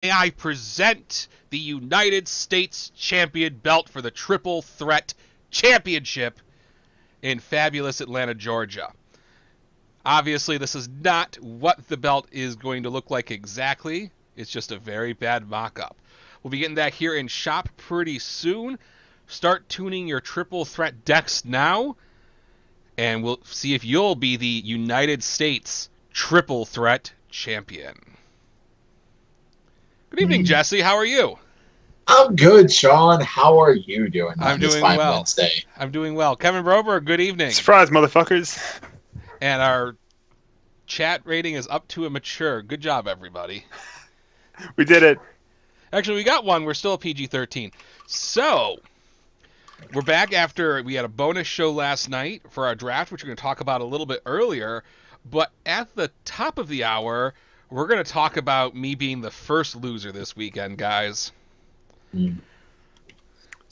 May I present the United States Champion belt for the Triple Threat Championship in fabulous Atlanta, Georgia. Obviously, this is not what the belt is going to look like exactly. It's just a very bad mock-up. We'll be getting that here in shop pretty soon. Start tuning your Triple Threat decks now, and we'll see if you'll be the United States Triple Threat Champion. Good evening, Jesse. How are you? I'm good, Sean. How are you doing I'm on this doing fine well. Wednesday? I'm doing well. Kevin Brober, good evening. Surprise, motherfuckers. And our chat rating is up to a mature. Good job, everybody. We did it. Actually, we got one. We're still a PG-13. So, we're back after we had a bonus show last night for our draft, which we're going to talk about a little bit earlier. But at the top of the hour, we're going to talk about me being the first loser this weekend, guys.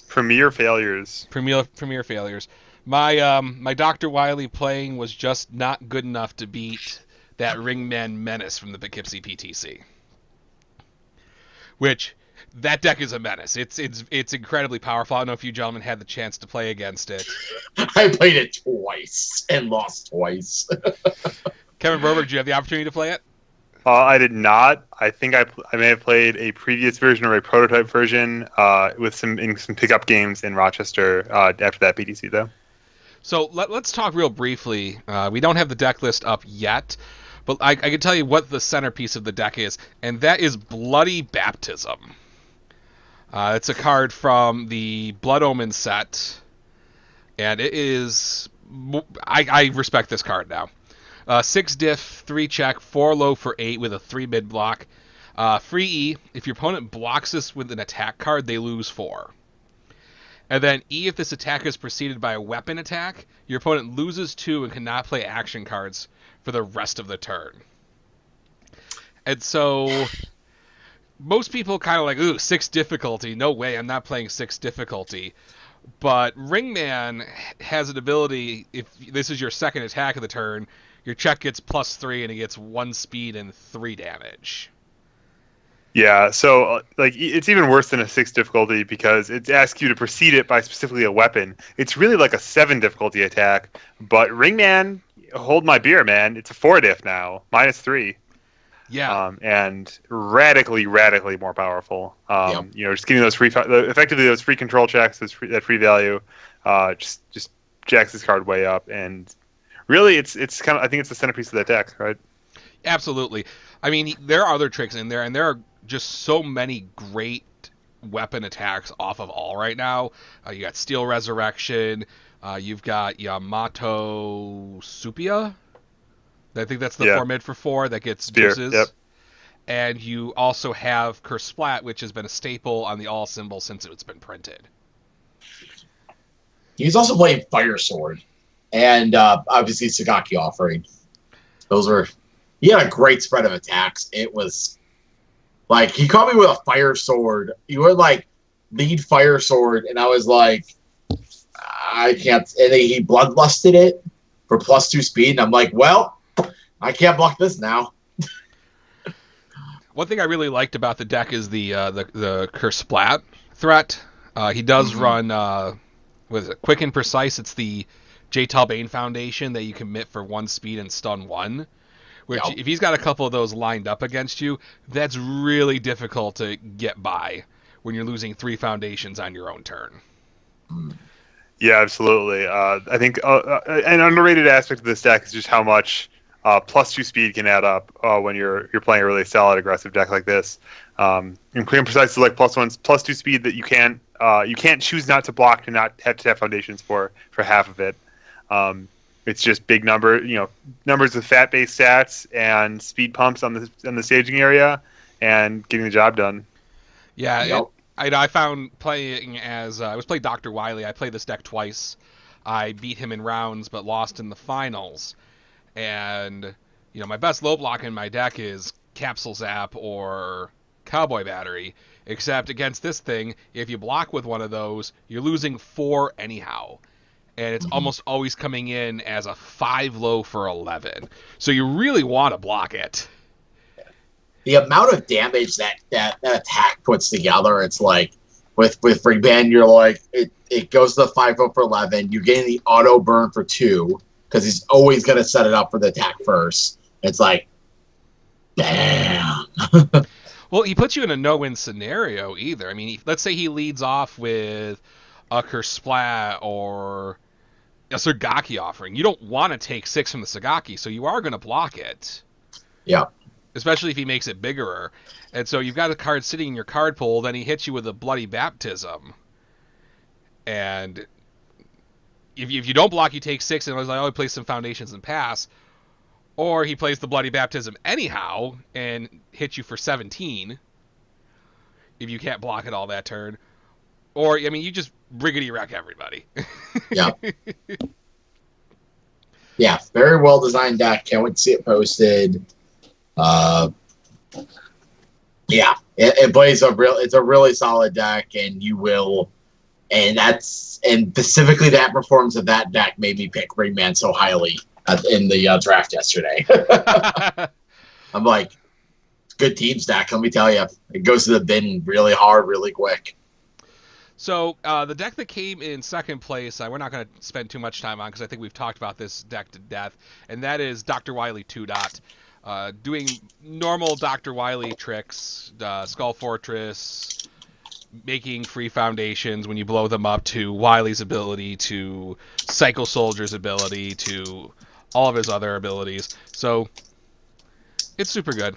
Premier failures. Premier failures. My Dr. Wily playing was just not good enough to beat that Ringman Menace from the Poughkeepsie PTC. Which, that deck is a menace. It's incredibly powerful. I don't know if you gentlemen had the chance to play against it. I played it twice and lost twice. Kevin Broberg, did you have the opportunity to play it? I did not. I think I may have played a previous version or a prototype version with some pickup games in Rochester after that PTC, though. So let's talk real briefly. We don't have the deck list up yet, but I can tell you what the centerpiece of the deck is, and that is Bloody Baptism. It's a card from the Blood Omen set, and it is... I respect this card now. 6 diff, 3 check, 4 low for 8 with a 3 mid block. Free E, if your opponent blocks this with an attack card, they lose 4. And then E, if this attack is preceded by a weapon attack, your opponent loses 2 and cannot play action cards for the rest of the turn. And so most people kind of like, ooh, 6 difficulty. No way, I'm not playing 6 difficulty. But Ringman has an ability, if this is your second attack of the turn, your check gets +3 and it gets 1 speed and 3 damage. Yeah, so it's even worse than a 6 difficulty because it asks you to precede it by specifically a weapon. It's really like a 7 difficulty attack, but Ringman, hold my beer, man. It's a 4 diff now, -3. Yeah. And radically more powerful. Yep. Just getting those effectively those free control checks, that free value, just jacks this card way up. And really, it's kind of, I think it's the centerpiece of that deck, right? Absolutely. I mean, there are other tricks in there, and there are just so many great weapon attacks off of all right now. You got Steel Resurrection. You've got Yamato Supia. I think that's the 4 mid for 4 that gets Spear. deuces. Yep. And you also have Curse Splat, which has been a staple on the all symbol since it's been printed. He's also playing Fire Sword and obviously Sagaki Offering. He had a great spread of attacks. It was like he caught me with a Fire Sword. You would like lead Fire Sword, and I was like, I can't. And he bloodlusted it for +2 speed, and I'm like, well, I can't block this now. One thing I really liked about the deck is the Curse Splat threat. He does run what is it? Quick and Precise. It's the J. Talbane Foundation that you commit for 1 speed and stun 1. Which, if he's got a couple of those lined up against you, that's really difficult to get by when you're losing 3 foundations on your own turn. Yeah, absolutely. I think an underrated aspect of this deck is just how much +2 speed can add up when you're playing a really solid aggressive deck like this. And Quick and Precise is like +2 speed that you can't choose not to block to not have to have foundations for half of it. It's just big numbers with fat-based stats and speed pumps on the staging area, and getting the job done. Yeah, Yep. I found playing as I was playing Dr. Wily. I played this deck twice. I beat him in rounds, but lost in the finals. And my best low block in my deck is Capsule Zap or Cowboy Battery. Except against this thing, if you block with one of those, you're losing 4 anyhow. And it's almost always coming in as a 5 low for 11. So you really want to block it. the amount of damage that attack puts together, it's like with Ringman, you're like it goes to the 5-0 for 11. You're getting the auto burn for 2 because he's always going to set it up for the attack first. It's like, damn. Well, he puts you in a no-win scenario either. I mean, let's say he leads off with a Kersplat or a Sagaki offering. You don't want to take 6 from the Sagaki, so you are going to block it. Yeah. Especially if he makes it bigger. And so you've got a card sitting in your card pool, then he hits you with a Bloody Baptism. And if you don't block, you take 6, and I was like, oh, he plays some Foundations and pass. Or he plays the Bloody Baptism anyhow and hits you for 17 if you can't block it all that turn. Or, I mean, you just riggedy wreck everybody. Yeah. Yeah, very well designed deck. Can't wait to see it posted. Yeah, it plays it's a really solid deck, and you will, and specifically that performance of that deck made me pick Ringman so highly in the draft yesterday. I'm like, good team stack. Let me tell you, it goes to the bin really hard, really quick. So the deck that came in second place, we're not going to spend too much time on because I think we've talked about this deck to death, and that is Dr. Wily 2 Dot. Doing normal Dr. Wily tricks, Skull Fortress, making free foundations when you blow them up, to Wily's ability, to Cycle Soldier's ability, to all of his other abilities. So it's super good.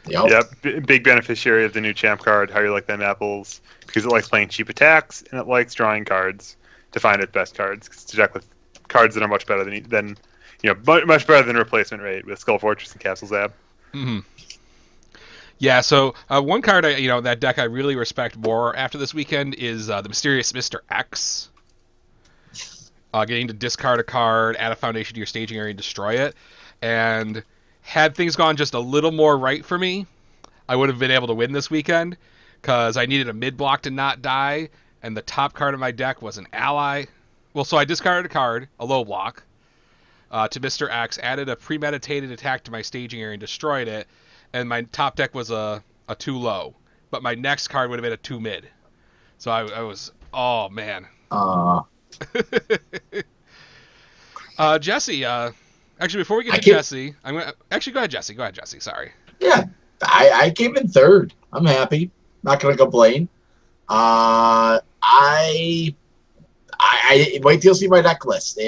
Yep, big beneficiary of the new champ card. How you like them apples? Because it likes playing cheap attacks and it likes drawing cards to find its best cards. It's a deck with cards that are much better than much better than replacement rate with Skull Fortress and Castle Zap. Mm-hmm. Yeah, so one card that deck I really respect more after this weekend is the Mysterious Mr. X. Getting to discard a card, add a foundation to your staging area, and destroy it. And had things gone just a little more right for me, I would have been able to win this weekend, because I needed a mid-block to not die, and the top card of my deck was an ally. Well, so I discarded a card, a low block, to Mr. X, added a premeditated attack to my staging area and destroyed it, and my top deck was a 2 low, but my next card would have been a 2 mid. So I was, oh man. Jesse, actually, before we get to Jesse, I'm gonna actually go ahead, Jesse. Sorry. Yeah, I came in third. I'm happy. Not gonna complain. I wait till you see my deck list.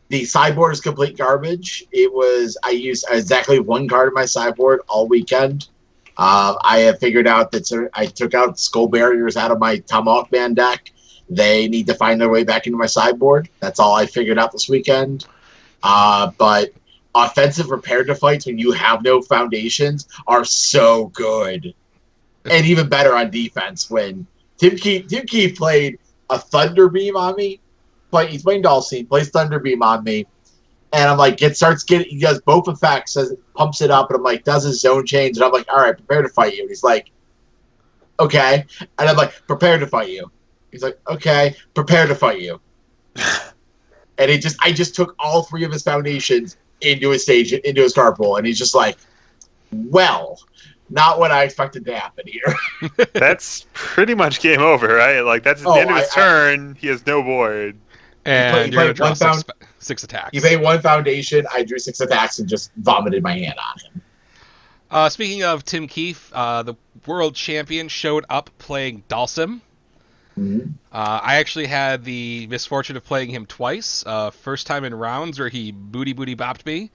The sideboard is complete garbage. I used exactly one card in my sideboard all weekend. I have figured out that I took out Skull Barriers out of my Tomahawk Man deck. They need to find their way back into my sideboard. That's all I figured out this weekend. But offensive prepared fights when you have no foundations are so good. And even better on defense when Tim Keefe played a Thunder Beam on me. He's playing Dulcine, plays Thunder Beam on me. And I'm like, he does both effects, pumps it up, and I'm like, does his zone change? And I'm like, all right, prepare to fight you. And he's like, okay. And I'm like, prepare to fight you. He's like, okay, prepare to fight you. And I just took all 3 of his foundations into his card pool, and he's just like, well, not what I expected to happen here. That's pretty much game over, right? Like, that's at the end of his turn. He has no board. And you're going to draw 6 attacks. You pay 1 foundation, I drew 6 attacks, and just vomited my hand on him. Speaking of Tim Keefe, the world champion showed up playing Dalsim. Mm-hmm. I actually had the misfortune of playing him twice. First time in rounds where he booty bopped me,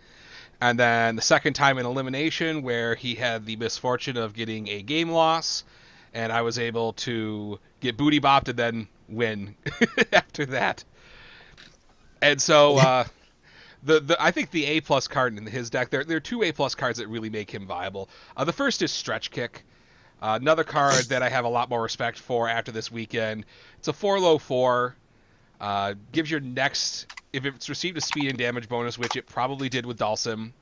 and then the second time in elimination where he had the misfortune of getting a game loss, and I was able to get booty bopped and then win after that. And so I think the A+ card in his deck, there are 2 A+ cards that really make him viable. The first is Stretch Kick. Another card that I have a lot more respect for after this weekend. It's a 4 4. Gives your next, if it's received a speed and damage bonus, which it probably did with Dalsim,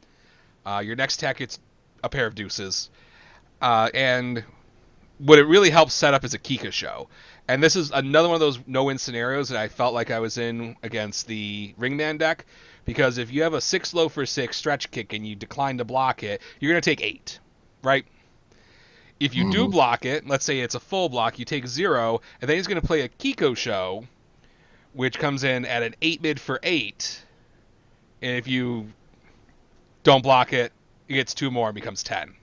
your next attack it's a pair of deuces. And what it really helps set up is a Kika show. And this is another one of those no-win scenarios that I felt like I was in against the Ringman deck. Because if you have a 6 low for 6 Stretch Kick and you decline to block it, you're going to take 8. right? If you do block it, let's say it's a full block, you take 0, and then he's going to play a Kiko show, which comes in at an 8 mid for 8. And if you don't block it, it gets 2 more and becomes 10.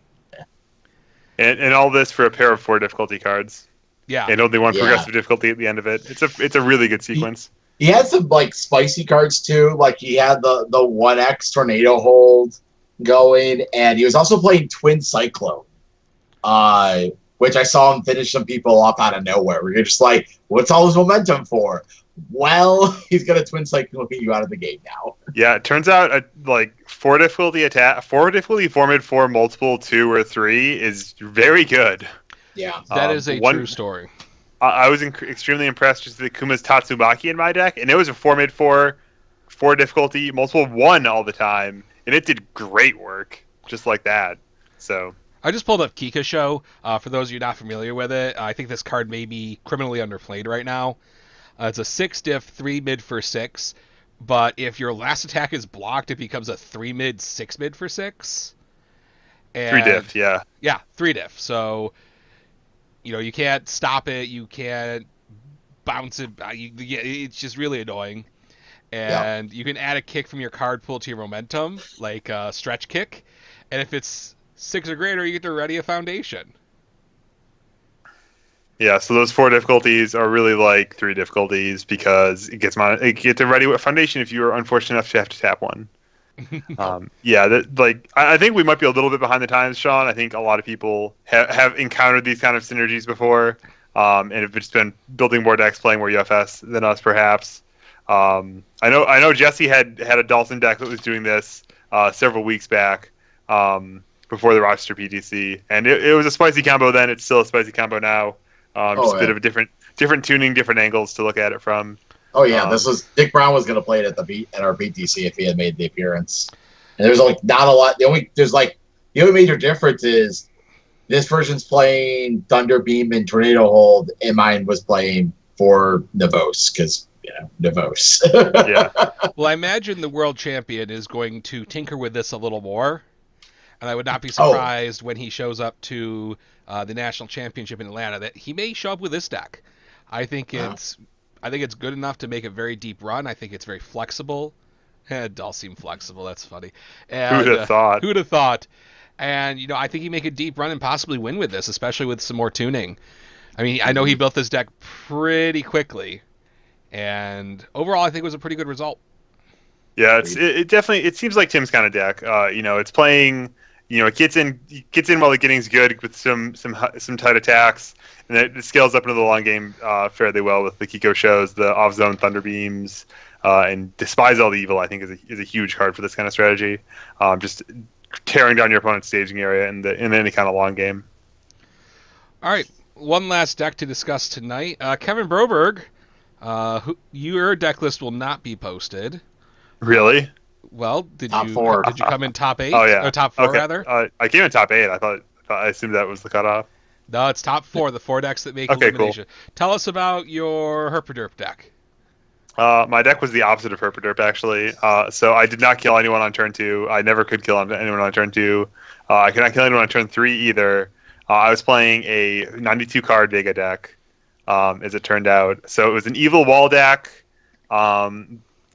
And all this for a pair of 4 difficulty cards. Yeah. And only 1 progressive difficulty at the end of it. It's a really good sequence. He had some like spicy cards too. Like he had the 1x tornado hold going, and he was also playing Twin Cyclone, which I saw him finish some people up out of nowhere. Where you're just like, what's all this momentum for? Well, he's gonna Twin Cyclone you out of the game now. Yeah, it turns out like 4 difficulty attack, 4 difficulty 4 mid 4 multiple 2 or 3 is very good. Yeah, that is a true story. I was extremely impressed with the Kuma's Tatsumaki in my deck, and it was a 4 mid 4 difficulty multiple 1 all the time, and it did great work just like that. So I just pulled up Kika Show. For those of you not familiar with it, I think this card may be criminally underplayed right now. It's a 6 diff 3 mid for 6, but if your last attack is blocked, it becomes a 3 mid 6 mid for 6. And 3 diff, yeah. Yeah, 3 diff. So you can't stop it, you can't bounce it. It's just really annoying. And you can add a kick from your card pool to your momentum, like a stretch kick. And if it's 6 or greater, you get to ready a foundation. Yeah, so those 4 difficulties are really like 3 difficulties because it gets a ready a foundation if you are unfortunate enough to have to tap one. I think we might be a little bit behind the times, Sean. I think a lot of people have encountered these kind of synergies before, and have just been building more decks, playing more UFS than us, perhaps. I know Jesse had a Dalton deck that was doing this several weeks back before the Rochester PTC, and it was a spicy combo then. It's still a spicy combo now. Just a bit of a different tuning, different angles to look at it from. Oh yeah, this was Dick Brown was going to play it at our PTC if he had made the appearance. And there's like not a lot. The only major difference is this version's playing Thunder Beam and Tornado Hold, and mine was playing for Navos because Navos. Yeah. Well, I imagine the world champion is going to tinker with this a little more, and I would not be surprised when he shows up to the national championship in Atlanta that he may show up with this deck. I think it's good enough to make a very deep run. I think it's very flexible. It does seem flexible. That's funny. And, who'd have thought? Who'd have thought? And I think he make a deep run and possibly win with this, especially with some more tuning. I mean, I know he built this deck pretty quickly, and overall, I think it was a pretty good result. Yeah, it definitely seems like Tim's kind of deck. It's playing. It gets in while the getting's good with some tight attacks, and it scales up into the long game fairly well with the Kiko shows, the off zone thunder beams, and Despise All the Evil. I think is a huge card for this kind of strategy. Just tearing down your opponent's staging area in any kind of long game. All right, one last deck to discuss tonight. Kevin Broberg, your deck list will not be posted. Really? Well, did top you 4. Did you come in top 8? Oh yeah, or top 4 okay. rather. I came in top 8. I assumed that was the cutoff. No, it's top 4. The 4 decks that make elimination. Cool. Tell us about your Herpaderp deck. My deck was the opposite of Herpaderp actually. So I did not kill anyone on turn 2. I never could kill anyone on turn 2. I could not kill anyone on turn 3 either. I was playing a 92 card Vega deck, as it turned out. So it was an evil wall deck.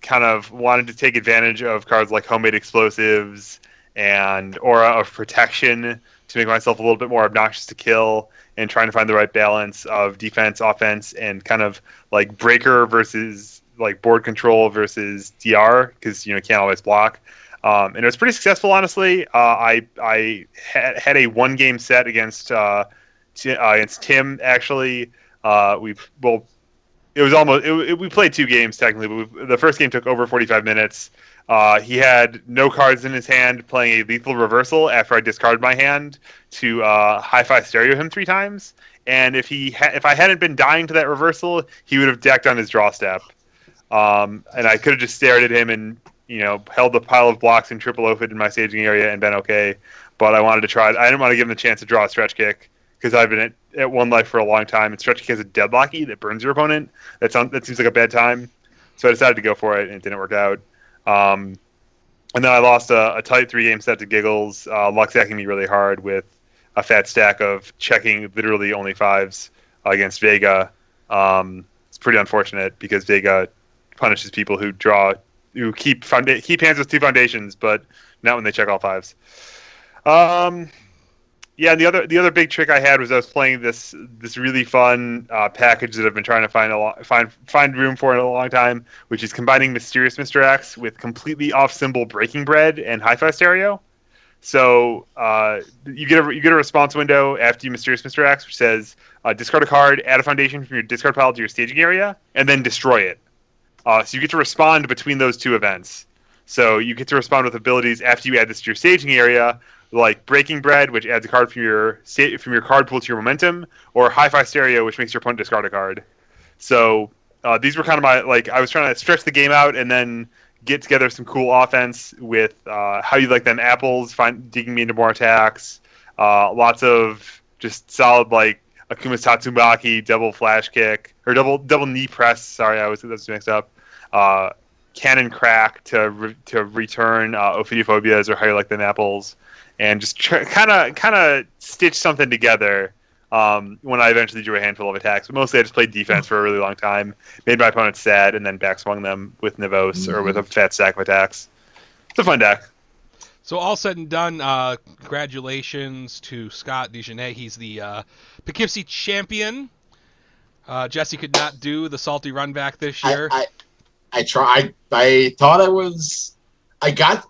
Kind of wanted to take advantage of cards like Homemade Explosives and Aura of Protection to make myself a little bit more obnoxious to kill, and trying to find the right balance of defense, offense, and kind of like breaker versus like board control versus DR, because you can't always block. And it was pretty successful, honestly. I had a 1-game set against Tim actually. It was almost. We played 2 games technically, but the first game took over 45 minutes. He had no cards in his hand, playing a lethal reversal after I discarded my hand to hi-fi stereo him 3 times. And if I hadn't been dying to that reversal, he would have decked on his draw step. And I could have just stared at him and held the pile of blocks and triple oafed in my staging area and been okay. But I wanted to try it. I didn't want to give him the chance to draw a stretch kick, because I've been at 1 life for a long time, and stretch kick has a deadlocky that burns your opponent. That seems like a bad time. So I decided to go for it, and it didn't work out. And then I lost a tight 3-game set to Giggles, luck stacking me really hard with a fat stack of checking literally only 5s against Vega. It's pretty unfortunate because Vega punishes people who keep hands with 2 foundations, but not when they check all 5s. Yeah, and the other big trick I had was I was playing this really fun package that I've been trying to find room for in a long time, which is combining Mysterious Mr. X with completely off symbol Breaking Bread and Hi-Fi Stereo. So you get a response window after you Mysterious Mr. X, which says discard a card, add a foundation from your discard pile to your staging area, and then destroy it. So you get to respond between those 2 events. So you get to respond with abilities after you add this to your staging area, like Breaking Bread, which adds a card from your card pool to your momentum, or Hi-Fi Stereo, which makes your opponent discard a card. So these were kind of I was trying to stretch the game out and then get together some cool offense with How You Like Them Apples, digging me into more attacks, lots of just solid Akuma's Tatsumaki, double flash kick, or double knee press. Sorry, that was mixed up. Cannon Crack to return Ophidiophobia or How You Like Them Apples, and just kind of stitch something together when I eventually drew a handful of attacks. But mostly I just played defense for a really long time, made my opponents sad, and then backswung them with Nivos or with a fat stack of attacks. It's a fun deck. So all said and done, congratulations to Scott Dejanay. He's the Poughkeepsie champion. Jesse could not do the salty run back this year. I tried. I thought I was. I got.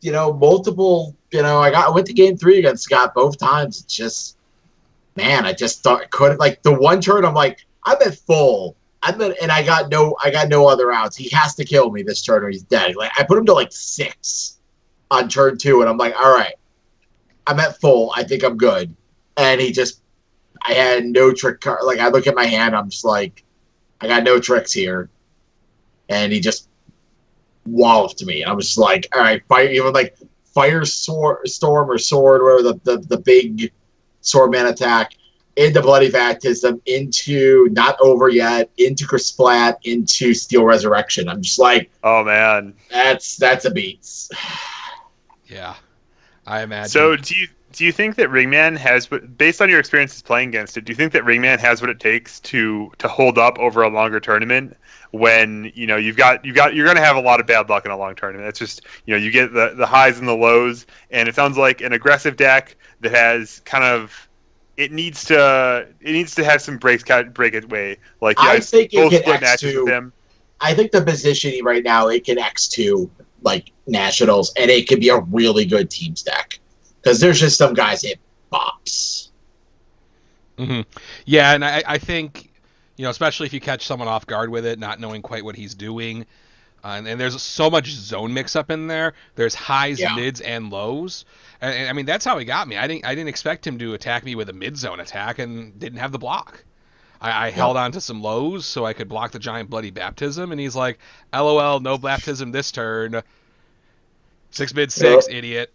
Multiple. I went to game 3 against Scott both times. It's just, man, I just thought couldn't the one turn. I'm like, I'm at full. And I got no other outs. He has to kill me this turn or he's dead. I put him to 6 on turn 2, and I'm like, all right, I'm at full. I think I'm good. And I had no trick card. I look at my hand. I'm just like, I got no tricks here. And he just walloped me. I'm just like, all right, fire storm or sword, whatever the big swordman attack, into Bloody Baptism, into Not Over Yet, into Crisplat, into Steel Resurrection. I'm just like, oh man, that's a beats. Yeah, I imagine. So do you think that Ringman has, based on your experiences playing against it, do you think that Ringman has what it takes to hold up over a longer tournament? When you're going to have a lot of bad luck in a long tournament. It's just you get the highs and the lows, and it sounds like an aggressive deck that has kind of it needs to have some break it way. I think it can X2 with him. I think the positioning right now, it can X2 nationals, and it could be a really good team stack because there's just some guys it bops. Mm-hmm. Yeah, and I think. Especially if you catch someone off guard with it, not knowing quite what he's doing. And there's so much zone mix-up in there. There's highs, mids, and lows. And I mean, that's how he got me. I didn't expect him to attack me with a mid-zone attack and didn't have the block. I held on to some lows so I could block the giant Bloody Baptism, and he's like, LOL, no baptism this turn. 6 mid 6, idiot.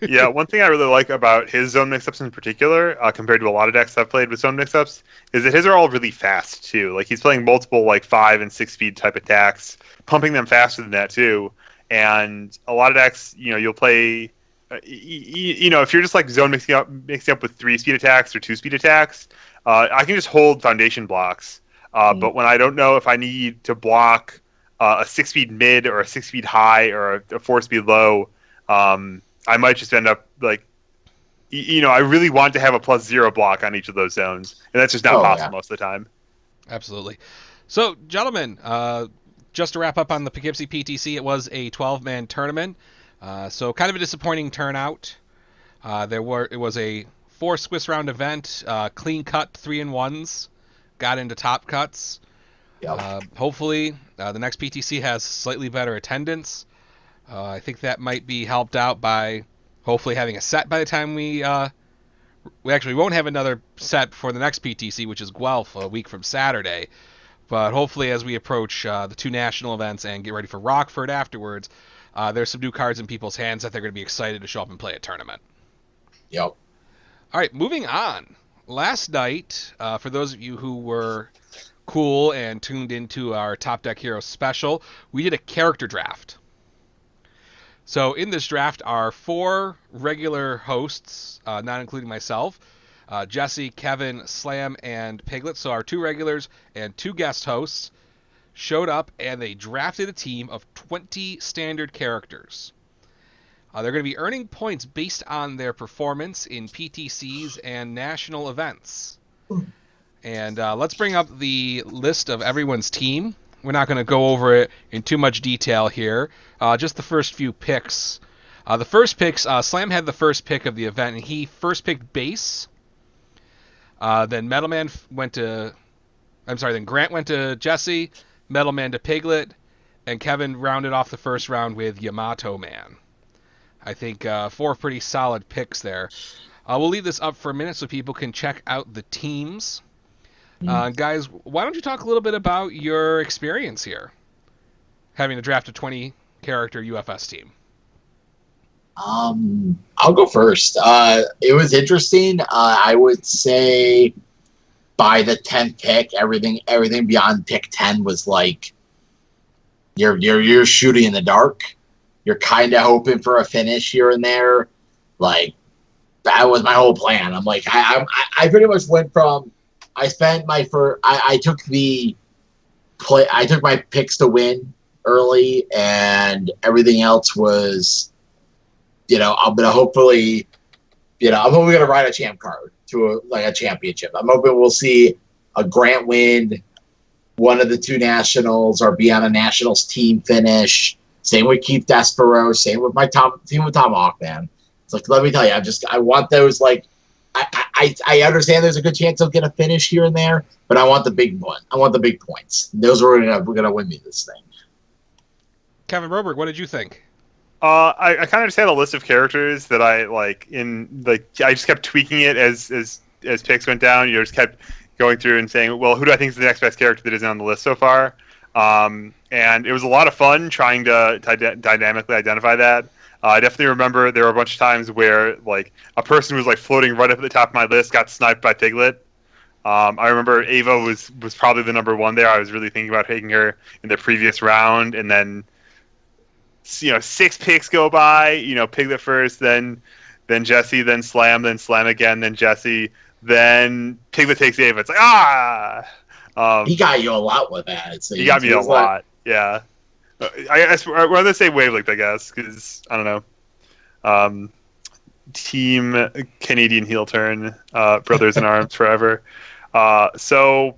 Yeah, one thing I really like about his zone mix-ups in particular, compared to a lot of decks I've played with zone mix-ups, is that his are all really fast, too. He's playing multiple, 5 and 6 speed type attacks, pumping them faster than that, too. And a lot of decks, you'll play... if you're just, zone mixing up with 3 speed attacks or 2 speed attacks, I can just hold foundation blocks. But when I don't know if I need to block a 6-speed mid or a 6-speed high or a 4-speed low, I might just end up I really want to have a +0 block on each of those zones, and that's just not possible most of the time. Absolutely. So, gentlemen, just to wrap up on the Poughkeepsie PTC, it was a 12-man tournament, so kind of a disappointing turnout. It was a 4 Swiss round event, clean cut 3-1s, got into top cuts. Yep. Hopefully, the next PTC has slightly better attendance. I think that might be helped out by hopefully having a set by the time we actually won't have another set before the next PTC, which is Guelph, a week from Saturday. But hopefully, as we approach the 2 national events and get ready for Rockford afterwards, there's some new cards in people's hands that they're going to be excited to show up and play a tournament. Yep. All right, moving on. Last night, for those of you who were cool and tuned into our Top Deck Heroes special, we did a character draft. So in this draft are 4 regular hosts, not including myself. Jesse, Kevin, Slam, and Piglet. So our 2 regulars and 2 guest hosts showed up, and they drafted a team of 20 standard characters. They're going to be earning points based on their performance in PTCs and national events. And let's bring up the list of everyone's team. We're not going to go over it in too much detail here. Just the first few picks. The first picks, Slam had the first pick of the event, and he first picked base. Then Metalman went to... then Grant went to Jesse, Metalman to Piglet, and Kevin rounded off the first round with Yamato Man. I think 4 pretty solid picks there. We'll leave this up for a minute so people can check out the teams. Guys, why don't you talk a little bit about your experience here, having to draft a 20-character UFS team? I'll go first. It was interesting. I would say by the 10th pick, everything beyond pick 10 was like you're shooting in the dark. You're kind of hoping for a finish here and there. Like, that was my whole plan. I'm like, I pretty much went from, I took my picks to win early, and everything else was, I'm hoping going to ride a champ card to a championship. I'm hoping we'll see a Grant win one of the 2 nationals or be on a nationals team finish. Same with Keith Despero. Same with my team with Tomahawk, man. It's like, let me tell you, I want those, like, I understand there's a good chance they'll get a finish here and there, but I want the big one. I want the big points. Those are gonna win me this thing. Kevin Roberg, what did you think? I kind of just had a list of characters that I I just kept tweaking it as picks went down. You just kept going through and saying, well, who do I think is the next best character that isn't on the list so far? And it was a lot of fun trying to dynamically identify that. I definitely remember there were a bunch of times where like a person was like floating right up at the top of my list, got sniped by Piglet. I remember Ava was probably the number 1 there. I was really thinking about taking her in the previous round, and then 6 picks go by. Piglet first, then Jesse, then Slam again, then Jesse, then Piglet takes Ava. It's like he got you a lot with that. He got me a lot. Yeah. We're on the same wavelength, I guess, because, I don't know. Team Canadian heel turn, brothers in arms forever. So,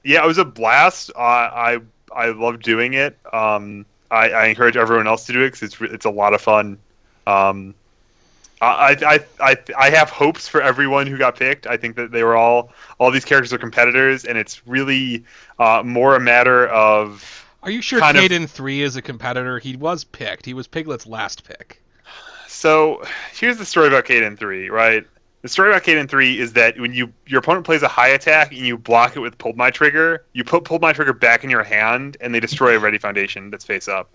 yeah, it was a blast. I loved doing it. I encourage everyone else to do it because it's a lot of fun. I have hopes for everyone who got picked. I think that they were all these characters are competitors, and it's really more a matter of... Are you sure Caden 3 is a competitor? He was picked. He was Piglet's last pick. So here's the story about Caden 3, right? The story about Caden 3 is that when your opponent plays a high attack and you block it with Pulled My Trigger, you put Pulled My Trigger back in your hand, and they destroy a Ready Foundation that's face up.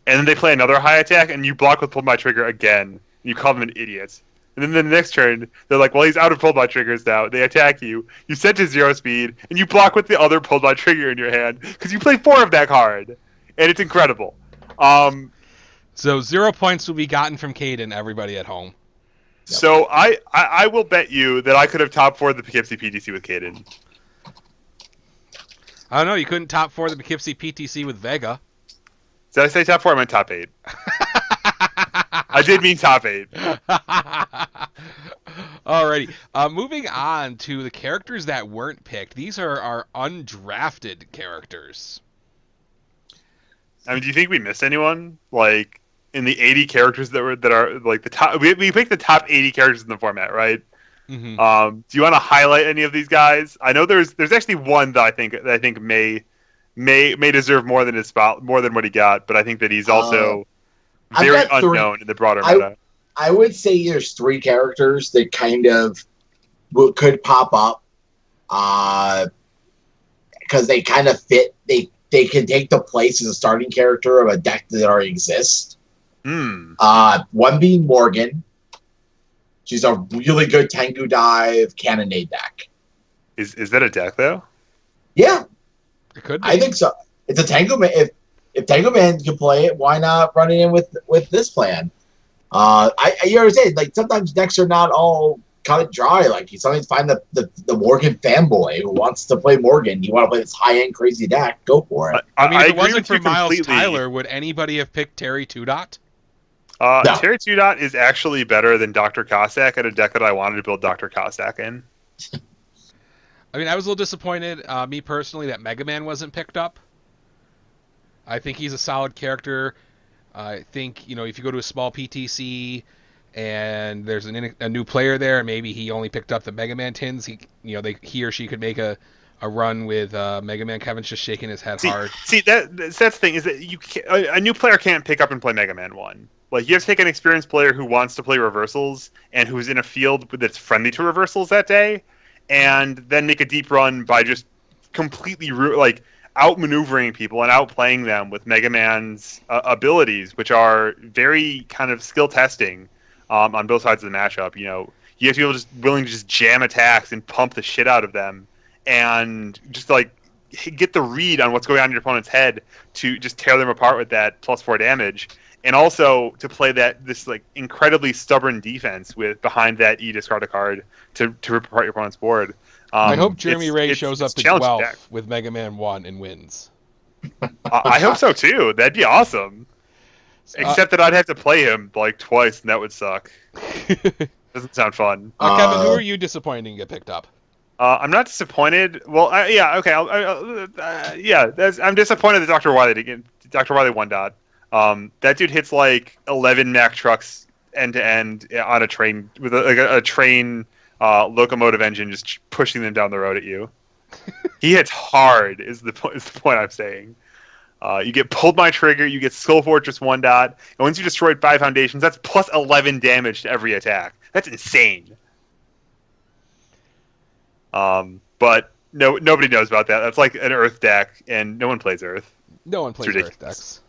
And then they play another high attack, and you block with Pulled My Trigger again. And you call them an idiot. And then the next turn, they're like, well, he's out of Pulled My Triggers now. They attack you. You set to 0 speed, and you block with the other Pulled My Trigger in your hand, because you play 4 of that card. And it's incredible. So 0 points will be gotten from Caden, everybody at home. So I will bet you that I could have top 4 the Poughkeepsie PTC with Caden. I don't know. You couldn't top 4 the Poughkeepsie PTC with Vega. Did I say top 4? I meant top 8. I did mean top 8. Alrighty. Moving on to the characters that weren't picked. These are our undrafted characters. I mean, do you think we missed anyone? Like, in the 80 characters that are like the top, we picked the top 80 characters in the format, right? Mm-hmm. Do you want to highlight any of these guys? I know there's actually one that I think may deserve more than his spot, more than what he got, but I think that he's also very unknown in the broader meta. I would say there's 3 characters that kind of could pop up because they kind of fit. They can take the place as a starting character of a deck that already exists. One being Morgan. She's a really good Tengu Dive Cannonade deck. Is that a deck though? Yeah, it could be. I think so. It's a Tengu. If if Tango Man can play it, why not run it in with this plan? You understand, like sometimes decks are not all cut and dry. Like you sometimes find the Morgan fanboy who wants to play Morgan. You want to play this high end crazy deck, go for it. I mean, if it agree wasn't with for you Miles completely. Tyler, would anybody have picked Terry Two Dot? No. Terry Two Dot is actually better than Dr. Cossack at a deck that I wanted to build Dr. Cossack in. I mean, I was a little disappointed, me personally, that Mega Man wasn't picked up. I think he's a solid character. I think, if you go to a small PTC and there's a new player there, maybe he only picked up the Mega Man tins, he or she could make a run with Mega Man. Kevin's just shaking his head hard. See, that's the thing, is that a new player can't pick up and play Mega Man 1. Like, you have to take an experienced player who wants to play reversals and who's in a field that's friendly to reversals that day, and then make a deep run by just completely outmaneuvering people and outplaying them with Mega Man's abilities, which are very kind of skill testing on both sides of the matchup. You have people just willing to just jam attacks and pump the shit out of them, and just get the read on what's going on in your opponent's head to just tear them apart with that +4 damage, and also to play this incredibly stubborn defense behind that discard a card to rip apart your opponent's board. I hope Jeremy Ray shows up to 12 deck with Mega Man 1 and wins. I hope so too. That'd be awesome. Except that I'd have to play him twice, and that would suck. Doesn't sound fun. Kevin, who are you disappointed to get picked up? I'm not disappointed. Well, okay. I'm disappointed that Dr. Wily 1 dot. That dude hits 11 Mack trucks end to end on a train with a train locomotive engine just pushing them down the road at you. He hits hard is the point I'm saying. You get pulled by trigger, you get Skull Fortress 1 dot, and once you destroyed 5 foundations, that's plus 11 damage to every attack. That's insane. But nobody knows about that. That's like an Earth deck, and no one plays Earth. No one plays Earth decks.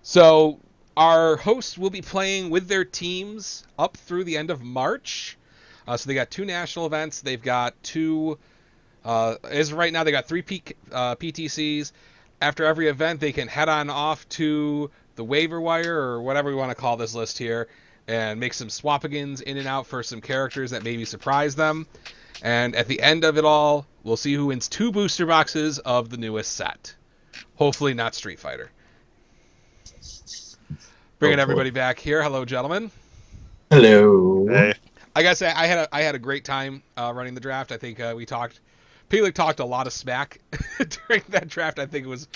So our hosts will be playing with their teams up through the end of March. So they got 2 national events. They've got 2. As of right now, they got 3 PTCs. After every event, they can head on off to the waiver wire or whatever we want to call this list here, and make some swap-agains in and out for some characters that maybe surprise them. And at the end of it all, we'll see who wins 2 booster boxes of the newest set. Hopefully not Street Fighter. Bringing everybody back here. Hello, gentlemen. Hello. Hey. I gotta say, I had a great time running the draft. I think Pelik talked a lot of smack during that draft. I think it was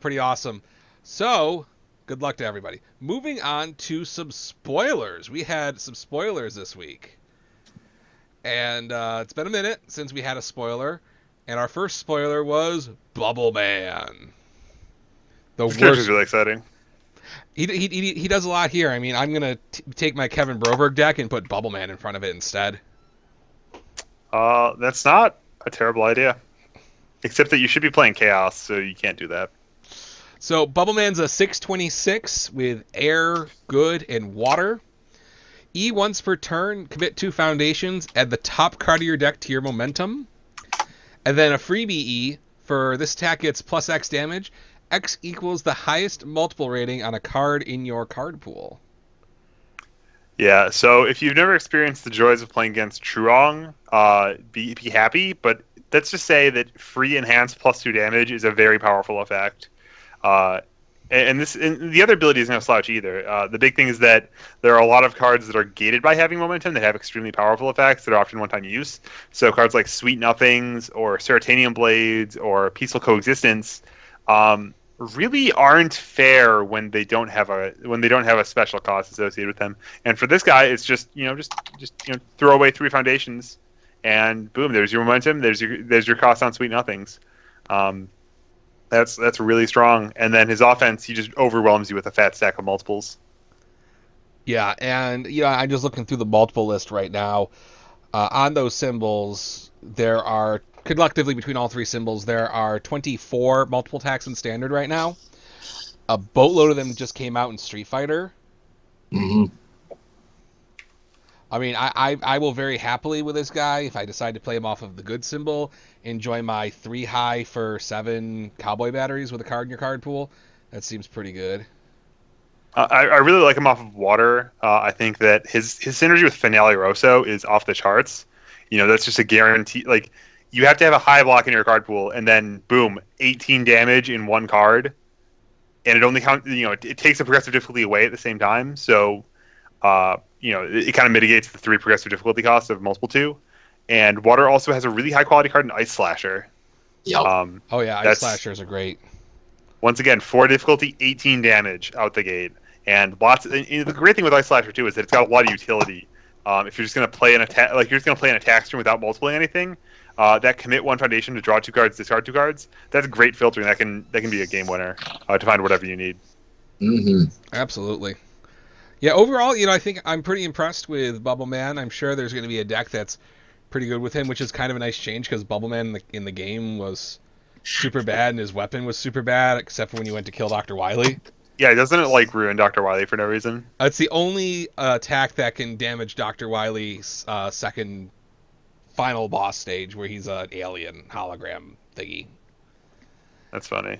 pretty awesome. So, good luck to everybody. Moving on to some spoilers. We had some spoilers this week. And it's been a minute since we had a spoiler. And our first spoiler was Bubble Man. This character's really exciting. He does a lot here. I mean, I'm going to take my Kevin Broberg deck and put Bubble Man in front of it instead. That's not a terrible idea. Except that you should be playing Chaos, so you can't do that. So, Bubble Man's a 6/26 with air, good, and water. Once per turn, commit 2 foundations, add the top card of your deck to your momentum. And then a freebie E for this attack gets plus X damage. X equals the highest multiple rating on a card in your card pool. Yeah, so if you've never experienced the joys of playing against Truong, be happy, but let's just say that free enhance plus 2 damage is a very powerful effect. And the other ability is no slouch either. The big thing is that there are a lot of cards that are gated by having momentum that have extremely powerful effects that are often one-time use. So cards like Sweet Nothings or Serotonin Blades or Peaceful Coexistence really aren't fair when they don't have a special cost associated with them. And for this guy, it's just throw away 3 foundations, and boom, there's your momentum. There's your cost on Sweet Nothings. That's really strong. And then his offense, he just overwhelms you with a fat stack of multiples. Yeah, and I'm just looking through the multiple list right now. On those symbols, there are collectively between all 3 symbols, there are 24 multiple attacks in Standard right now. A boatload of them just came out in Street Fighter. Mm-hmm. I mean, I will very happily with this guy, if I decide to play him off of the good symbol, enjoy my 3 high for 7 cowboy batteries with a card in your card pool. That seems pretty good. I really like him off of water. I think that his synergy with Finale Rosso is off the charts. That's just a guarantee. Like, you have to have a high block in your card pool, and then boom, 18 damage in one card, and it only counts. It takes the progressive difficulty away at the same time. So, it kind of mitigates the 3 progressive difficulty costs of multiple 2. And water also has a really high quality card in Ice Slasher. Yep. Oh yeah, Ice Slashers are great. Once again, 4 difficulty, 18 damage out the gate. And the great thing with Ice Slasher too is that it's got a lot of utility. If you're just going to play an attack, like you're just going to play an attack stream without multiplying anything, that commit 1 foundation to draw 2 cards, discard 2 cards. That's great filtering. That can be a game winner to find whatever you need. Mm-hmm. Absolutely. Yeah. Overall, I think I'm pretty impressed with Bubble Man. I'm sure there's going to be a deck that's pretty good with him, which is kind of a nice change because Bubble Man in the game was super bad and his weapon was super bad, except for when you went to kill Dr. Wily. Yeah, doesn't it ruin Dr. Wily for no reason? It's the only attack that can damage Dr. Wily's second final boss stage, where he's an alien hologram thingy. That's funny.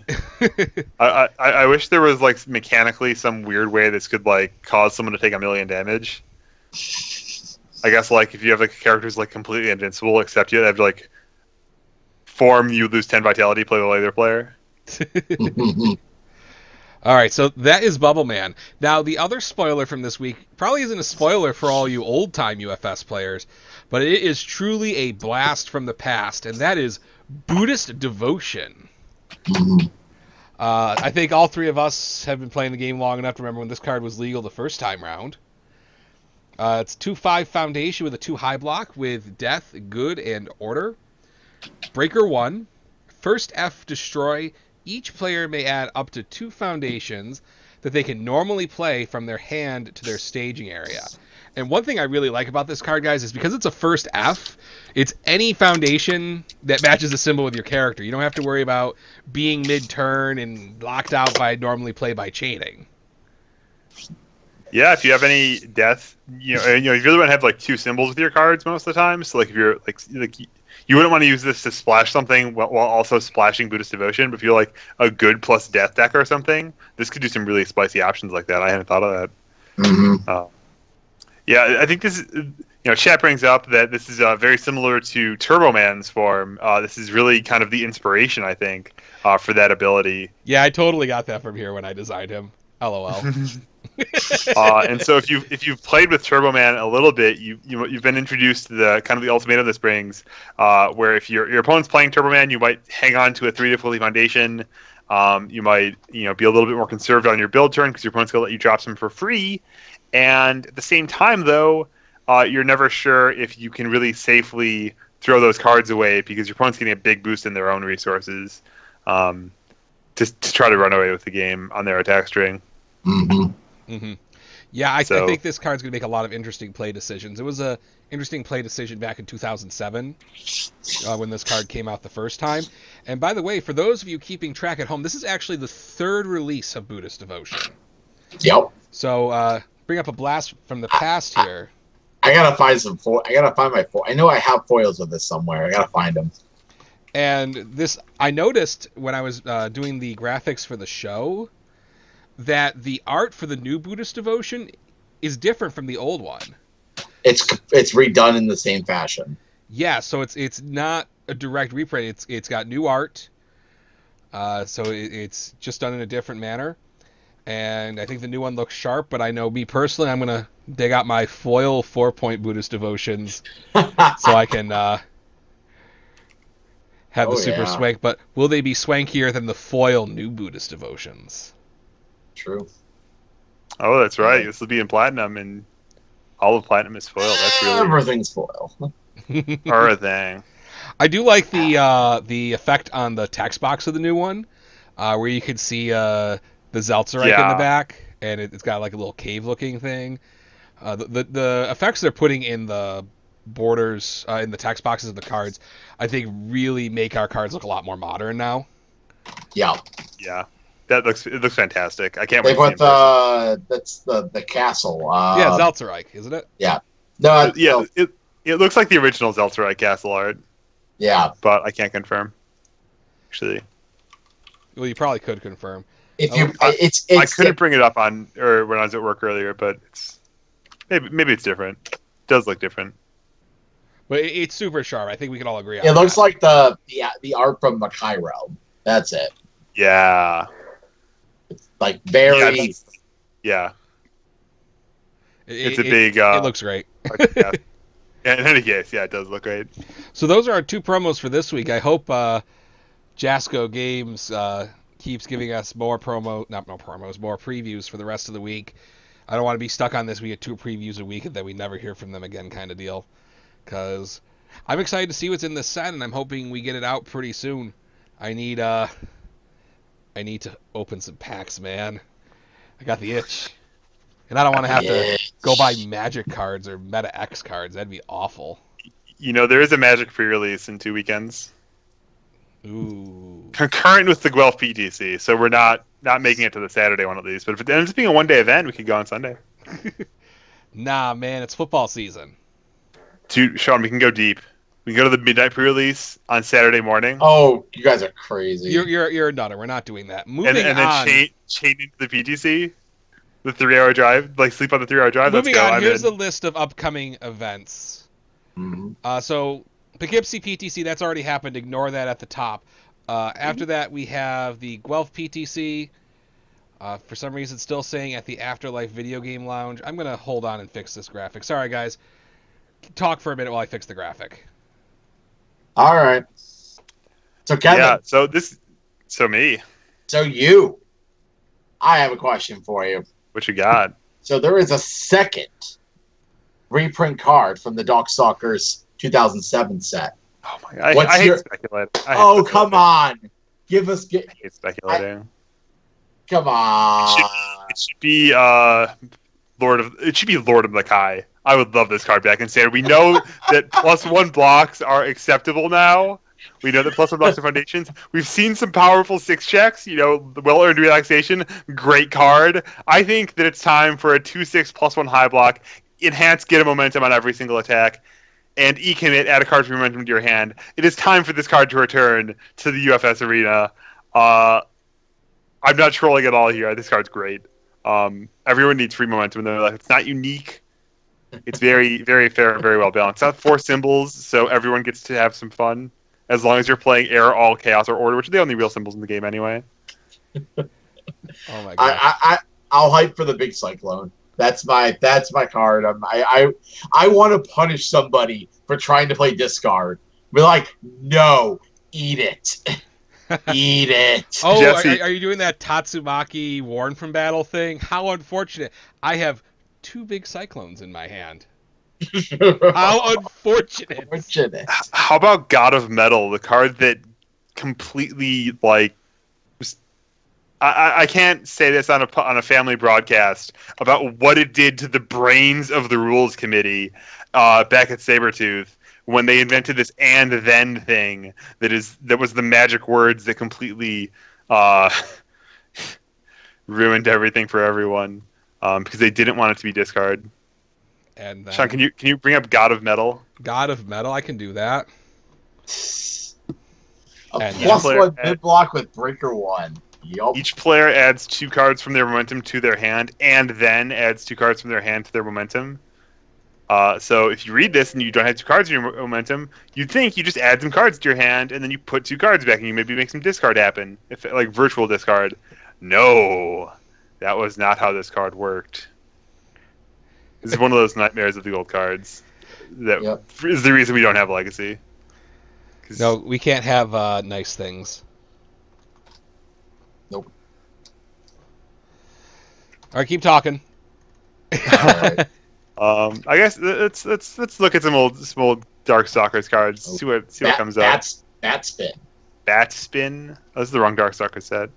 I wish there was mechanically some weird way this could cause someone to take 1,000,000 damage. I guess if you have a character who's completely invincible, except you have to form, you lose 10 vitality, play the later player. All right, so that is Bubble Man. Now, the other spoiler from this week probably isn't a spoiler for all you old-time UFS players, but it is truly a blast from the past, and that is Buddhist Devotion. I think all 3 of us have been playing the game long enough to remember when this card was legal the first time round. It's 2/5 foundation with a 2 high block with Death, Good, and Order. Breaker 1. First F destroy. Each player may add up to 2 foundations that they can normally play from their hand to their staging area. And one thing I really like about this card, guys, is because it's a first F, it's any foundation that matches a symbol with your character. You don't have to worry about being mid-turn and locked out by normally play by chaining. Yeah, if you have any death, you really want to have 2 symbols with your cards most of the time. So if you're you wouldn't want to use this to splash something while also splashing Buddhist Devotion. But if you're a good plus death deck or something, this could do some really spicy options like that. I hadn't thought of that. Mm-hmm. Yeah, I think this is, chat brings up that this is very similar to Turbo Man's form. This is really kind of the inspiration, I think, for that ability. Yeah, I totally got that from here when I designed him. LOL. And so if you've played with Turbo Man a little bit, you've been introduced to the kind of the ultimatum this brings, where if your opponent's playing Turbo Man, you might hang on to a 3 difficulty foundation. You might be a little bit more conservative on your build turn because your opponent's gonna let you drop some for free. And at the same time, though, you're never sure if you can really safely throw those cards away because your opponent's getting a big boost in their own resources to try to run away with the game on their attack string. Mm-hmm. Mm-hmm. Yeah, I think this card's going to make a lot of interesting play decisions. It was a interesting play decision back in 2007 when this card came out the first time. And by the way, for those of you keeping track at home, this is actually the 3rd release of Buddhist Devotion. Yep. So bring up a blast from the past here. I gotta find some I gotta find my foil. I know I have foils of this somewhere. I gotta find them. And this, I noticed when I was doing the graphics for the show, that the art for the new Buddhist Devotion is different from the old one. It's redone in the same fashion. Yeah, so it's not a direct reprint. It's got new art, so it's just done in a different manner. And I think the new one looks sharp. But I know me personally, I'm gonna dig out my foil 4-point Buddhist Devotions so I can have the super swank. But will they be swankier than the foil new Buddhist Devotions? True. Oh, that's right. This will be in platinum, and all of platinum is foil. That's really everything's foil. Everything. I do like the effect on the text box of the new one, where you can see the Zeltzerike in the back, and it's got a little cave-looking thing. The effects they're putting in the borders, in the text boxes of the cards, I think really make our cards look a lot more modern now. Yeah. Yeah. It looks fantastic. I can't wait. They put that's the castle. Yeah, Zeltzerike, isn't it? Yeah. No. It looks like the original Zeltzerike castle art. Yeah. But I can't confirm. Actually. Well, you probably could confirm. If Oh, you, it's I couldn't bring it up on or when I was at work earlier, but it's maybe it's different. It does look different. but it's super sharp. I think we can all agree on it looks that. like the art from Makai Realm. That's it. Yeah. Like Yeah. very. Yeah. It's a It- big. it looks great. Yeah. In any case, yeah, it does look great. So those are our 2 promos for this week. I hope Jasco Games keeps giving us more previews for the rest of the week. I don't want to be stuck on this. We get 2 previews a week and then we never hear from them again kind of deal. Because I'm excited to see what's in this set, and I'm hoping we get it out pretty soon. I need to open some packs, man. I got the itch. And I don't want to have to go buy Magic cards or Meta X cards. That'd be awful. There is a Magic pre-release in 2 weekends. Ooh. Concurrent with the Guelph PTC, so we're not making it to the Saturday one at least. But if it ends up being a one-day event, we could go on Sunday. Nah, man, it's football season. Dude, Sean, we can go deep. We can go to the midnight pre-release on Saturday morning. Oh, you guys are crazy. You're a nutter. We're not doing that. Moving and then on. chain into the PTC, the 3-hour drive, like sleep on the 3-hour drive. Moving Let's go. on. Here's the list of upcoming events. Mm-hmm. So Poughkeepsie PTC, that's already happened. Ignore that at the top. After that, we have the Guelph PTC. For some reason, it's still saying at the Afterlife Video Game Lounge. I'm going to hold on and fix this graphic. Sorry, guys. Talk for a minute while I fix the graphic. All right. So Kevin. Yeah. So me. So you. I have a question for you. What you got? So there is a second reprint card from the Darkstalkers 2007 set. Oh my god! I hate speculating. Come on! Give us. I hate speculating. Come on! It should be Lord of Makai. I would love this card back in standard. We know that +1 blocks are acceptable now. We know that +1 blocks are foundations. We've seen some powerful 6 checks. The well-earned relaxation. Great card. I think that it's time for a 2/6 +1 high block. Enhance, get a momentum on every single attack. And E-commit, add a card for momentum to your hand. It is time for this card to return to the UFS arena. I'm not trolling at all here. This card's great. Everyone needs free momentum in their life. It's not unique. It's very, very fair and very well balanced. It's not 4 symbols, so everyone gets to have some fun. As long as you're playing Air, All, Chaos, or Order, which are the only real symbols in the game anyway. Oh my god! I'll hype for the big Cyclone. That's my card. I want to punish somebody for trying to play discard. Be like, no, eat it, eat it. Oh, Jesse. are you doing that Tatsumaki Warn from Battle thing? How unfortunate! I have 2 big Cyclones in my hand. How unfortunate! How about God of Metal, the card that completely I can't say this on a family broadcast about what it did to the brains of the rules committee back at Sabretooth when they invented this and then thing that was the magic words that completely ruined everything for everyone because they didn't want it to be discard. And then, Sean, can you bring up God of Metal? God of Metal, I can do that. A And +1 mid block with Breaker 1. Yup. Each player adds 2 cards from their momentum to their hand, and then adds 2 cards from their hand to their momentum. So if you read this and you don't have 2 cards in your momentum, you'd think you just add some cards to your hand, and then you put 2 cards back, and you maybe make some discard happen, like virtual discard. No, that was not how this card worked. This is one of those nightmares of the old cards. That is the reason we don't have Legacy. No, we can't have nice things. Nope. All right, keep talking. Alright. I guess let's look at some old Darkstalkers cards. See what comes up. Bat Spin. Bat Spin. Oh, this is the wrong Darkstalker set.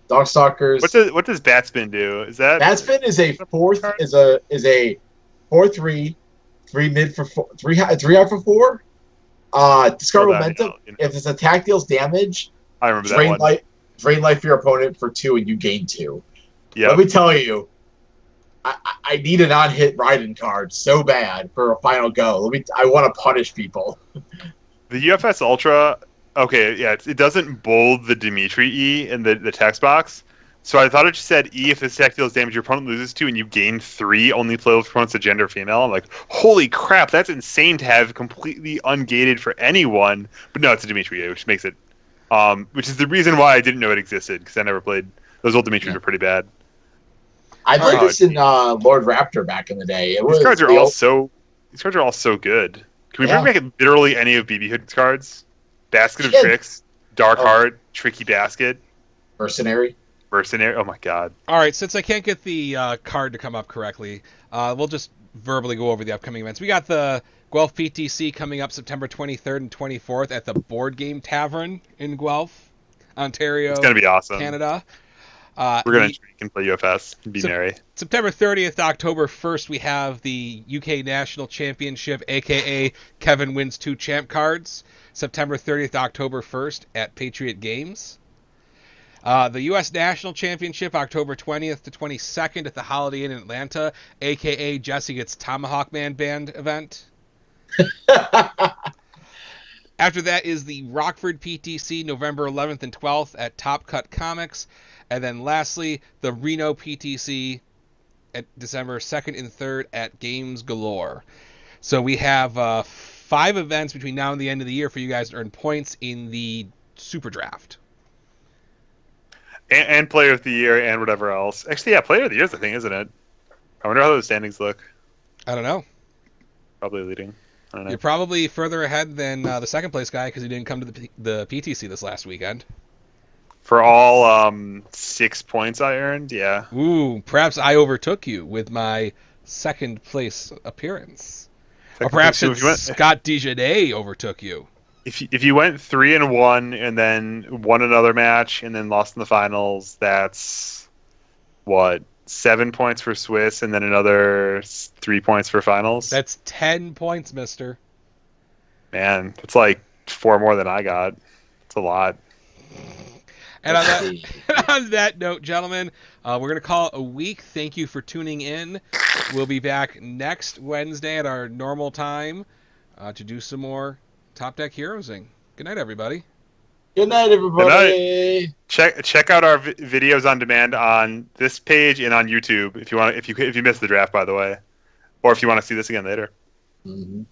Darkstalkers. What does Bat Spin do? Is that Bat Spin is a 4/3 mid for 4 3 high for 4. Discard momentum. If this attack deals damage, I remember that one. Drain life for your opponent for 2 and you gain 2. Yeah. Let me tell you, I need a non-hit Raiden card so bad for a final go. I want to punish people. The UFS Ultra, okay, yeah, it doesn't bold the Dimitri E in the text box, So I thought it just said E if this attack deals damage your opponent loses to, and you gain 3. Only play with opponents a gender or female. I'm like, holy crap, that's insane to have completely ungated for anyone. But no, it's a Dimitri, which makes it, which is the reason why I didn't know it existed because I never played. Those old Dimitris are pretty bad. I played this in Lord Raptor back in the day. These cards are all so good. Can we bring back literally any of BB Hood's cards? Basket of Tricks, Dark Heart, Tricky Basket, Mercenary. Oh my god. All right, since I can't get the card to come up correctly, we'll just verbally go over the upcoming events. We got the Guelph PTC coming up September 23rd and 24th at the Board Game Tavern in Guelph, Ontario. It's going to be awesome. Canada. We're going to drink and play UFS and be merry. September 30th to October 1st, we have the UK National Championship, a.k.a. Kevin Wins 2 Champ Cards. September 30th to October 1st at Patriot Games. The U.S. National Championship, October 20th to 22nd at the Holiday Inn in Atlanta, a.k.a. Jesse Gets Tomahawk Man Band event. After that is the Rockford PTC, November 11th and 12th at Top Cut Comics. And then lastly, the Reno PTC at December 2nd and 3rd at Games Galore. So we have 5 events between now and the end of the year for you guys to earn points in the Super Draft. And Player of the Year and whatever else. Actually, yeah, Player of the Year is the thing, isn't it? I wonder how those standings look. I don't know. Probably leading. I don't know. You're probably further ahead than the second place guy because he didn't come to the PTC this last weekend. For all 6 points I earned, yeah. Ooh, perhaps I overtook you with my second place appearance. Or perhaps Scott Dejanay overtook you. If you went 3-1 and then won another match and then lost in the finals, that's what, 7 points for Swiss and then another 3 points for finals. That's 10 points, mister. Man, it's like 4 more than I got. It's a lot. And on that note, gentlemen, we're going to call it a week. Thank you for tuning in. We'll be back next Wednesday at our normal time to do some more Top Deck Heroesing. Good night, everybody. Good night, everybody. Good night. Check out our videos on demand on this page and on YouTube if you missed the draft, by the way, or if you want to see this again later. Mm-hmm.